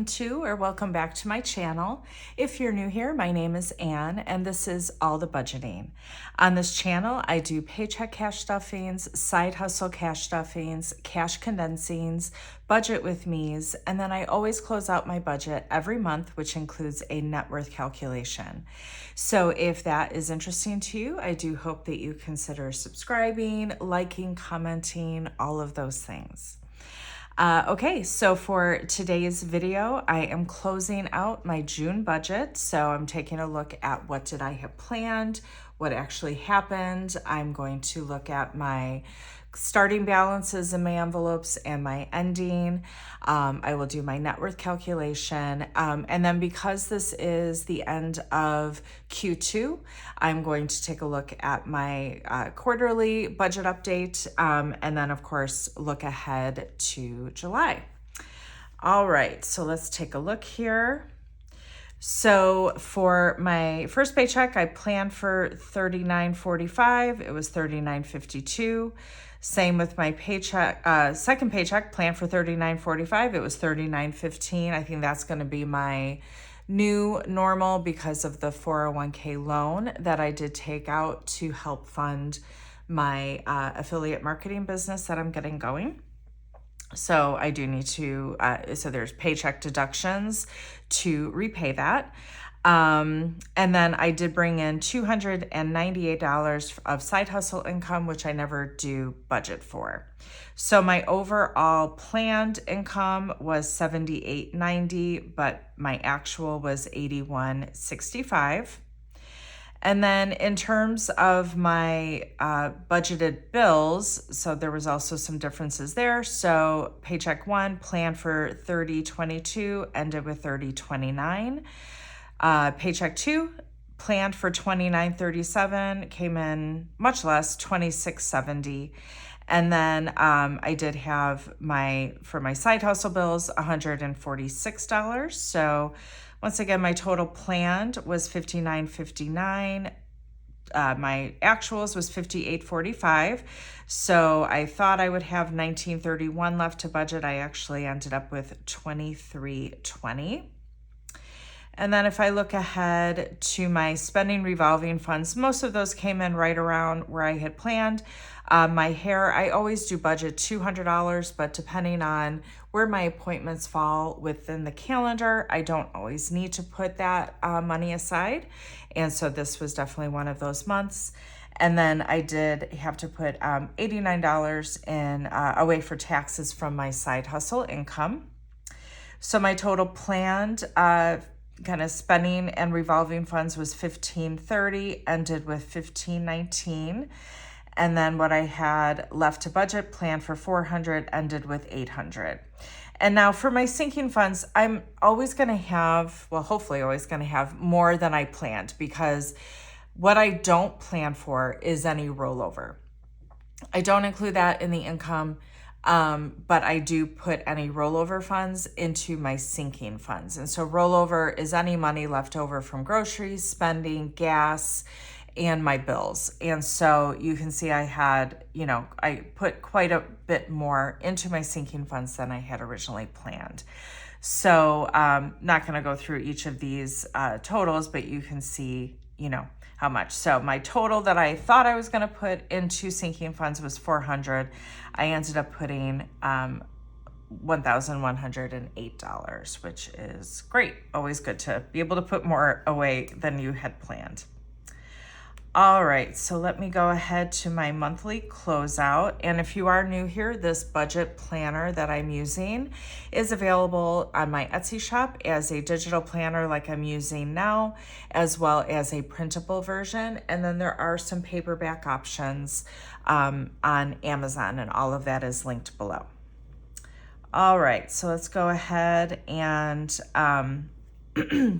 welcome to or welcome back to my channel. If you're new here, my name is Anne and this is All the Budgeting. On this channel, I do paycheck cash stuffings, side hustle cash stuffings, cash condensings, budget with me's, and then I always close out my budget every month, which includes a net worth calculation. So if that is interesting to you, I do hope that you consider subscribing, liking, commenting, all of those things. Okay, so for today's video, I am closing out my June budget. So I'm taking a look at what did I have planned, what actually happened. I'm going to look at my starting balances in my envelopes and my ending. I will do my net worth calculation. And then because this is the end of Q2, I'm going to take a look at my quarterly budget update. And then of course, look ahead to July. All right, so let's take a look here. So for my first paycheck, I planned for $39.45. It was $39.52. Same with my paycheck, second paycheck, planned for $39.45. It was $39.15. I think that's going to be my new normal because of the 401k loan that I did take out to help fund my affiliate marketing business that I'm getting going. So I do need to, so there's paycheck deductions to repay that. And then I did bring in $298 of side hustle income, which I never do budget for. So my overall planned income was $78.90, but my actual was $81.65. And then in terms of my budgeted bills, so there was also some differences there. So paycheck one, planned for $30.22, ended with $30.29. Paycheck two, planned for $29.37, came in much less, $26.70. And then I did have for my side hustle bills, $146. So once again, my total planned was $59.59. My actuals was $58.45. So I thought I would have $19.31 left to budget. I actually ended up with $23.20. And then if I look ahead to my spending revolving funds, most of those came in right around where I had planned. My hair, I always do budget $200, but depending on where my appointments fall within the calendar, I don't always need to put that money aside. And so this was definitely one of those months. And then I did have to put $89 in away for taxes from my side hustle income. So my total planned kind of spending and revolving funds was $15.30, ended with $15.19. And then what I had left to budget, planned for $400, ended with $800. And now for my sinking funds, I'm always going to have, well, hopefully always going to have more than I planned, because what I don't plan for is any rollover. I don't include that in the income. But I do put any rollover funds into my sinking funds. And so rollover is any money left over from groceries, spending, gas, and my bills. And so you can see I put quite a bit more into my sinking funds than I had originally planned. So not going to go through each of these totals, but you can see, how much. So my total that I thought I was going to put into sinking funds was $400. I ended up putting $1,108, which is great. Always good to be able to put more away than you had planned. All right, so let me go ahead to my monthly closeout. And if you are new here, this budget planner that I'm using is available on my Etsy shop as a digital planner like I'm using now, as well as a printable version. And then there are some paperback options on Amazon, and all of that is linked below. All right, so let's go ahead and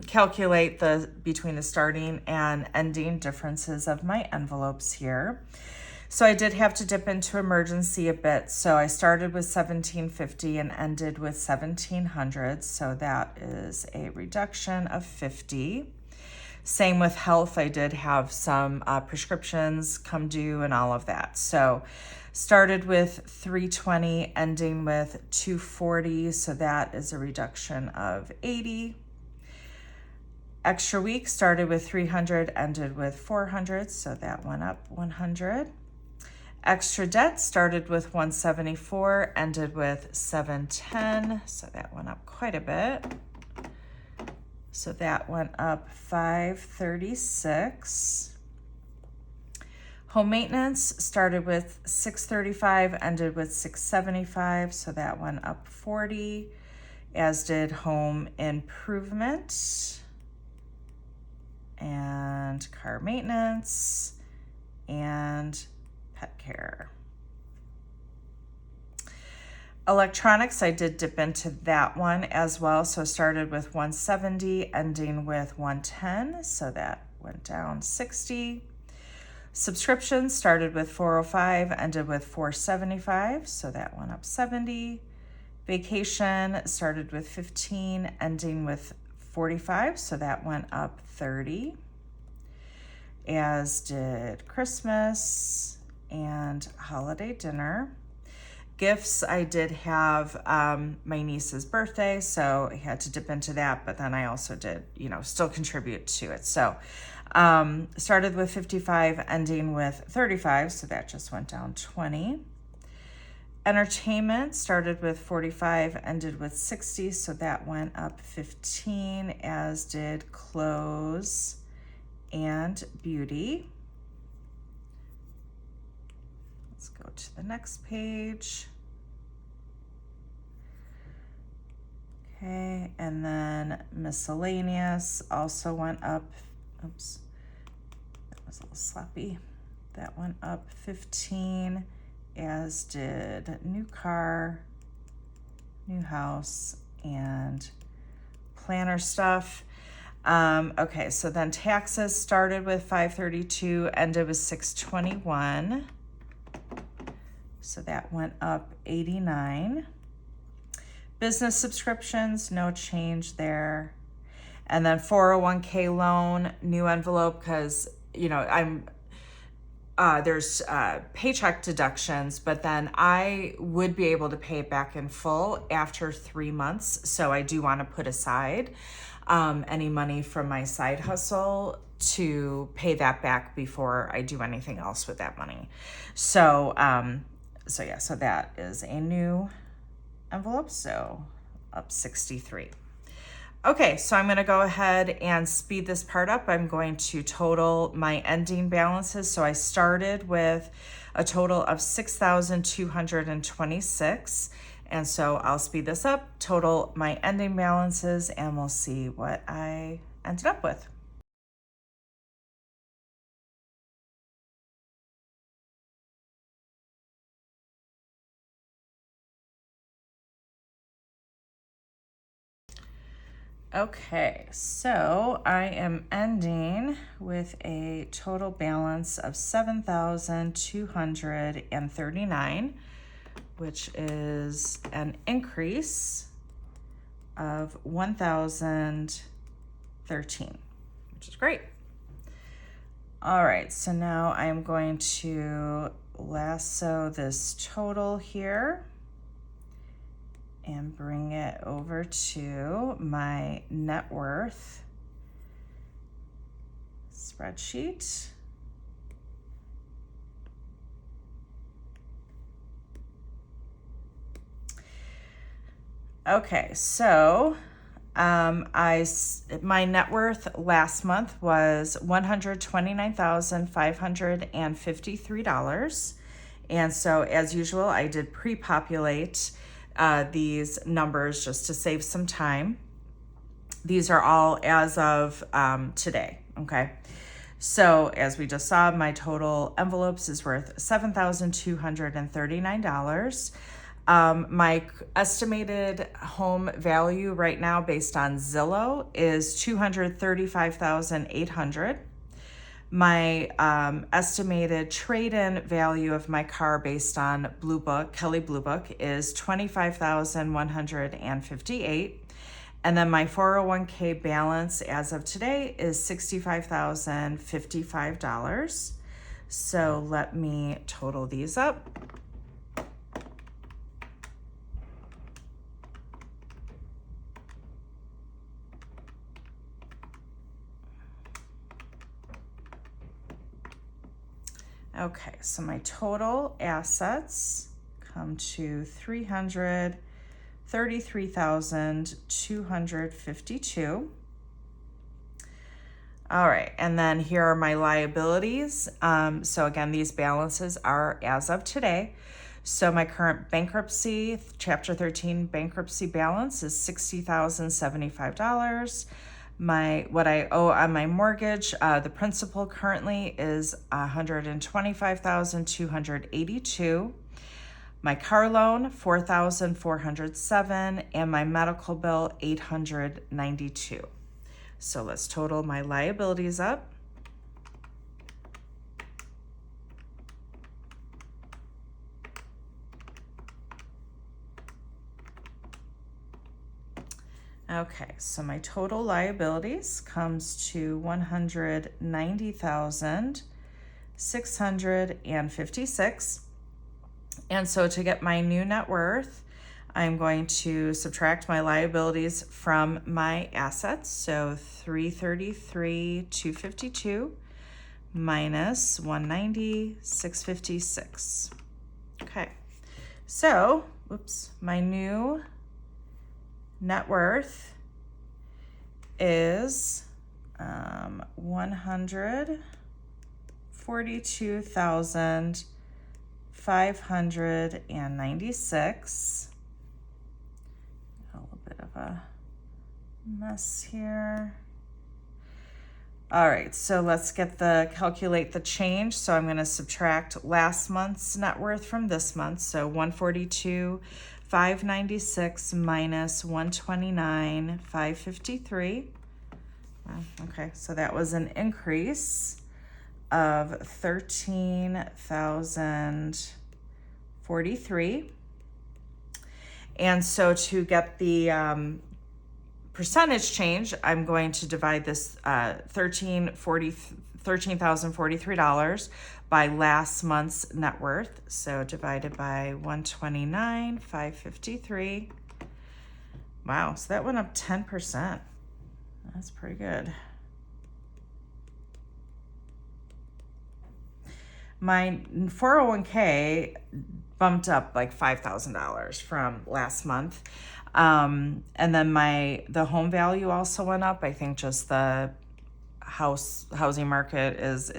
calculate between the starting and ending differences of my envelopes here. So I did have to dip into emergency a bit. So I started with $1,750 and ended with $1,700. So that is a reduction of $50. Same with health. I did have some prescriptions come due and all of that. So Started with 320, ending with 240, so that is a reduction of 80. Extra week started with 300, ended with 400, so that went up 100. Extra debt started with 174, ended with 710, so that went up quite a bit. So that went up 536. Home maintenance started with 635, ended with 675, so that went up 40, as did home improvement and car maintenance and pet care. Electronics, I did dip into that one as well. So started with 170, ending with 110. So that went down 60. Subscriptions started with 405, ended with 475. So that went up 70. Vacation started with 15, ending with 45. So that went up 30. As did Christmas and holiday dinner. Gifts, I did have my niece's birthday, so I had to dip into that, but then I also did, still contribute to it. So started with 55, ending with 35, so that just went down 20. Entertainment started with 45, ended with 60, so that went up 15, as did clothes and beauty. Let's go to the next page. Okay, and then miscellaneous also went up. Oops, that was a little sloppy. That went up 15, as did new car, new house, and planner stuff. Okay, so then taxes started with 532, ended with 621. So that went up 89. Business subscriptions, no change there. And then 401k loan, new envelope, because, there's paycheck deductions, but then I would be able to pay it back in full after 3 months. So I do want to put aside any money from my side hustle to pay that back before I do anything else with that money. So that is a new envelope, so up 63. Okay, so I'm going to go ahead and speed this part up. I'm going to total my ending balances. So I started with a total of 6,226. And so I'll speed this up, total my ending balances, and we'll see what I ended up with. Okay, so I am ending with a total balance of 7,239, which is an increase of 1,013, which is great. All right, so now I'm going to lasso this total here and bring it over to my net worth spreadsheet. Okay, so my net worth last month was $129,553. And so as usual, I did pre-populate these numbers just to save some time. These are all as of today, okay? So as we just saw, my total envelopes is worth $7,239. My estimated home value right now based on Zillow is $235,800. My estimated trade-in value of my car based on Blue Book, Kelley Blue Book, is $25,158. And then my 401k balance as of today is $65,055. So let me total these up. Okay, so my total assets come to $333,252. All right, and then here are my liabilities. So again, these balances are as of today. So my current bankruptcy, Chapter 13 bankruptcy balance is $60,075. What I owe on my mortgage, the principal currently is $125,282. My car loan, $4,407, and my medical bill, $892. So let's total my liabilities up. Okay, so my total liabilities comes to $190,656. And so to get my new net worth, I'm going to subtract my liabilities from my assets. So 333,252 minus 190,656. Okay, so my new net worth is $142,596. A little bit of a mess here. All right, so let's calculate the change. So I'm going to subtract last month's net worth from this month. So 142,596 minus 129,553. Okay, so that was an increase of 13,043. And so to get the percentage change, I'm going to divide this $13,043 by last month's net worth. So divided by 129,553. Wow, so that went up 10%. That's pretty good. My 401k bumped up like $5,000 from last month. And then the home value also went up. I think just the housing market is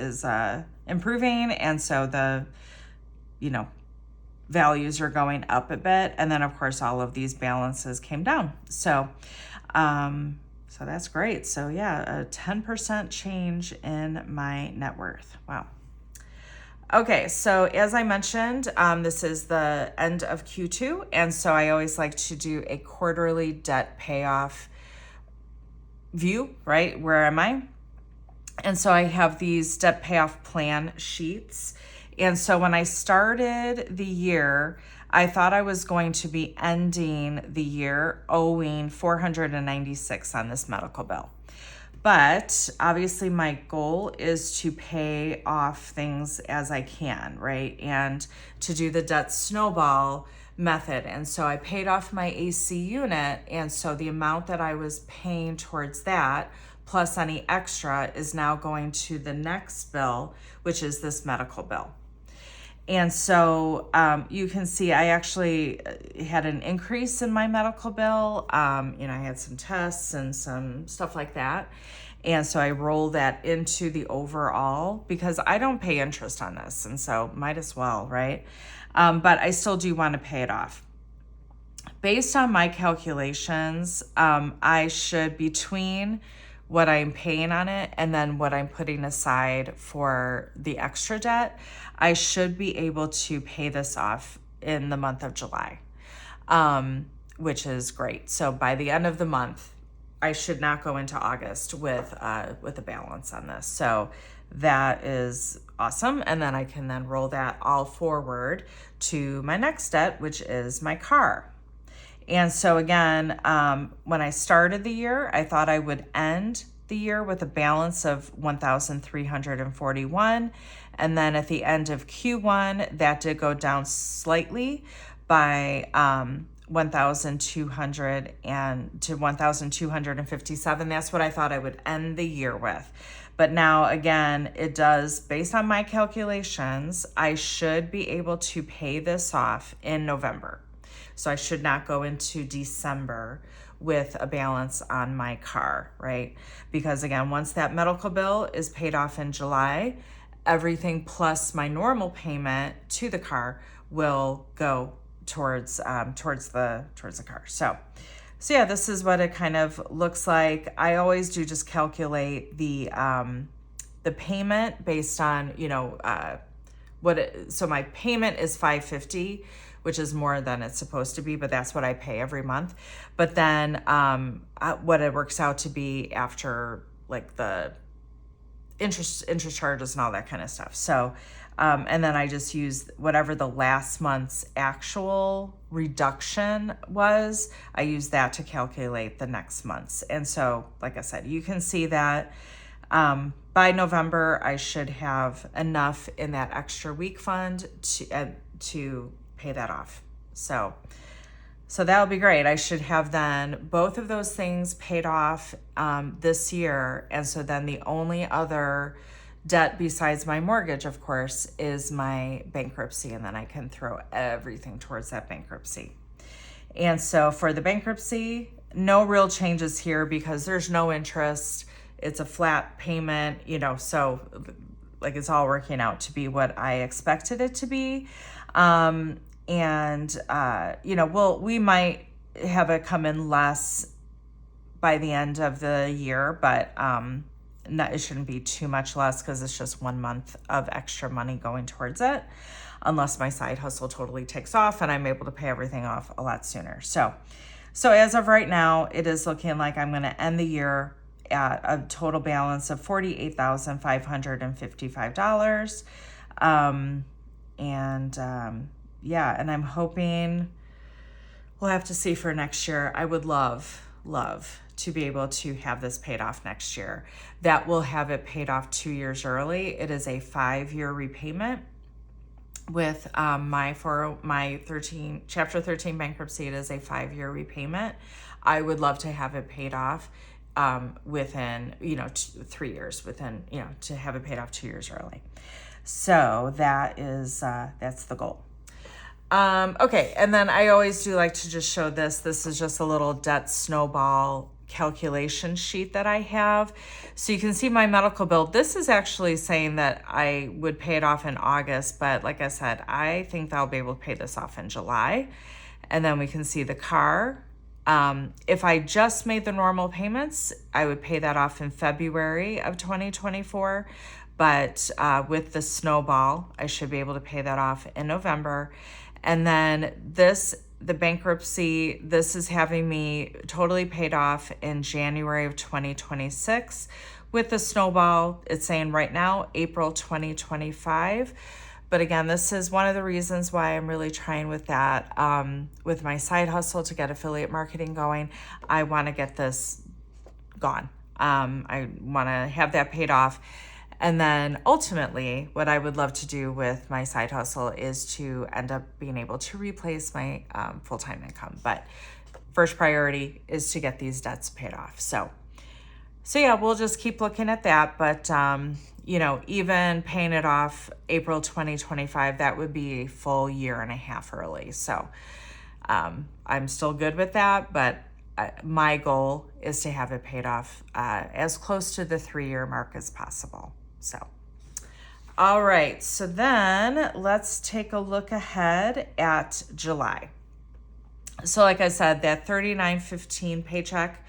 improving, and so the values are going up a bit. And then of course all of these balances came down. So that's great. So yeah, a 10% change in my net worth. Wow. Okay, so as I mentioned, this is the end of Q2, and so I always like to do a quarterly debt payoff view, right? Where am I? And so I have these debt payoff plan sheets. And so when I started the year, I thought I was going to be ending the year owing $496 on this medical bill. But obviously my goal is to pay off things as I can, right? And to do the debt snowball method. And so I paid off my AC unit. And so the amount that I was paying towards that, plus any extra, is now going to the next bill, which is this medical bill. And so you can see I actually had an increase in my medical bill. I had some tests and some stuff like that. And so I roll that into the overall because I don't pay interest on this. And so might as well, right? But I still do want to pay it off. Based on my calculations, I should, between what I'm paying on it and then what I'm putting aside for the extra debt, I should be able to pay this off in the month of July, which is great. So by the end of the month, I should not go into August with a balance on this. So that is awesome. And then I can then roll that all forward to my next debt, which is my car. And so again, when I started the year, I thought I would end the year with a balance of $1,341. And then at the end of Q1, that did go down slightly by 1,200 and to 1,257. That's what I thought I would end the year with. But now again, it does, based on my calculations, I should be able to pay this off in November. So I should not go into December with a balance on my car, right? Because again, once that medical bill is paid off in July, everything plus my normal payment to the car will go towards the car. So yeah, this is what it kind of looks like. I always do just calculate the payment based on, so my payment is $550, which is more than it's supposed to be, but that's what I pay every month. But then what it works out to be after like the interest charges and all that kind of stuff. So and then I just use whatever the last month's actual reduction was. I use that to calculate the next month's. And so, like I said, you can see that by November, I should have enough in that extra week fund to pay that off. So that'll be great. I should have then both of those things paid off this year. And so then the only other debt besides my mortgage, of course, is my bankruptcy. And then I can throw everything towards that bankruptcy. And so for the bankruptcy, no real changes here because there's no interest. It's a flat payment, so like it's all working out to be what I expected it to be. We might have it come in less by the end of the year, but it shouldn't be too much less because it's just 1 month of extra money going towards it, unless my side hustle totally takes off and I'm able to pay everything off a lot sooner. So as of right now, it is looking like I'm going to end the year at a total balance of $48,555. And I'm hoping we'll have to see for next year. I would love to be able to have this paid off next year. That will have it paid off 2 years early. It is a 5-year repayment with my Chapter 13 bankruptcy. It is a 5-year repayment. I would love to have it paid off within 3 years, to have it paid off 2 years early. So that's the goal. Okay, and then I always do like to just show this. This is just a little debt snowball calculation sheet that I have. So you can see my medical bill. This is actually saying that I would pay it off in August, but like I said, I think I'll be able to pay this off in July. And then we can see the car. If I just made the normal payments, I would pay that off in February of 2024. But with the snowball, I should be able to pay that off in November. And then the bankruptcy, this is having me totally paid off in January of 2026. With the snowball, it's saying right now, April 2025. But again, this is one of the reasons why I'm really trying with that, with my side hustle to get affiliate marketing going. I want to get this gone. I want to have that paid off. And then ultimately, what I would love to do with my side hustle is to end up being able to replace my full-time income. But first priority is to get these debts paid off. So yeah, we'll just keep looking at that. But, even paying it off April 2025, that would be a full 1.5 years early. So I'm still good with that. But my goal is to have it paid off as close to the 3-year mark as possible. So, all right. So then let's take a look ahead at July. So like I said, that $39.15 paycheck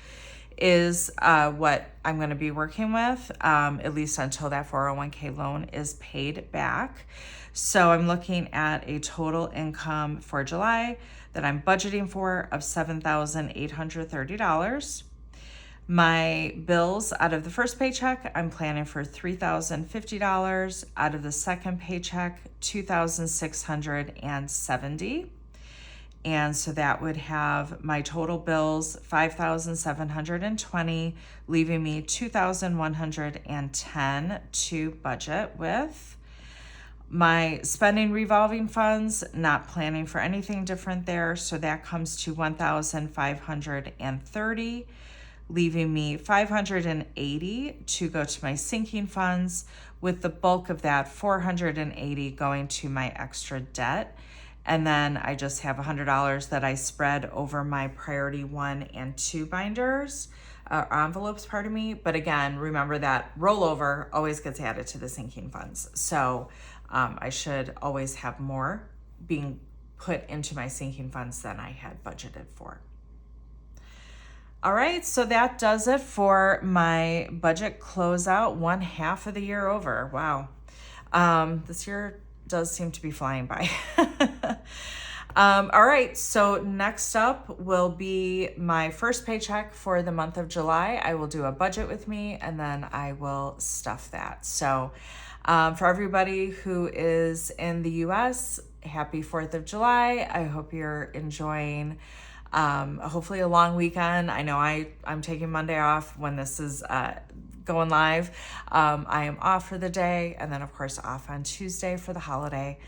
is what I'm going to be working with, at least until that 401k loan is paid back. So I'm looking at a total income for July that I'm budgeting for of $7,830. My bills out of the first paycheck, I'm planning for $3,050. Out of the second paycheck, $2,670. And so that would have my total bills, $5,720, leaving me $2,110 to budget with. My spending revolving funds, not planning for anything different there. So that comes to 1,530, leaving me 580 to go to my sinking funds, with the bulk of that 480 going to my extra debt. And then I just have $100 that I spread over my priority 1 and 2 binders, envelopes, pardon me. But again, remember that rollover always gets added to the sinking funds. So I should always have more being put into my sinking funds than I had budgeted for. All right, so that does it for my budget closeout, 1/2 of the year over. Wow. This year does seem to be flying by. All right, so next up will be my first paycheck for the month of July. I will do a budget with me, and then I will stuff that. So for everybody who is in the US, happy 4th of July. I hope you're enjoying hopefully a long weekend. I know I'm taking Monday off when this is going live. I am off for the day, and then of course off on Tuesday for the holiday.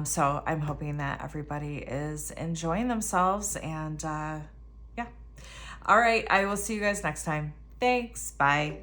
So I'm hoping that everybody is enjoying themselves, and yeah. All right, I will see you guys next time. Thanks. Bye.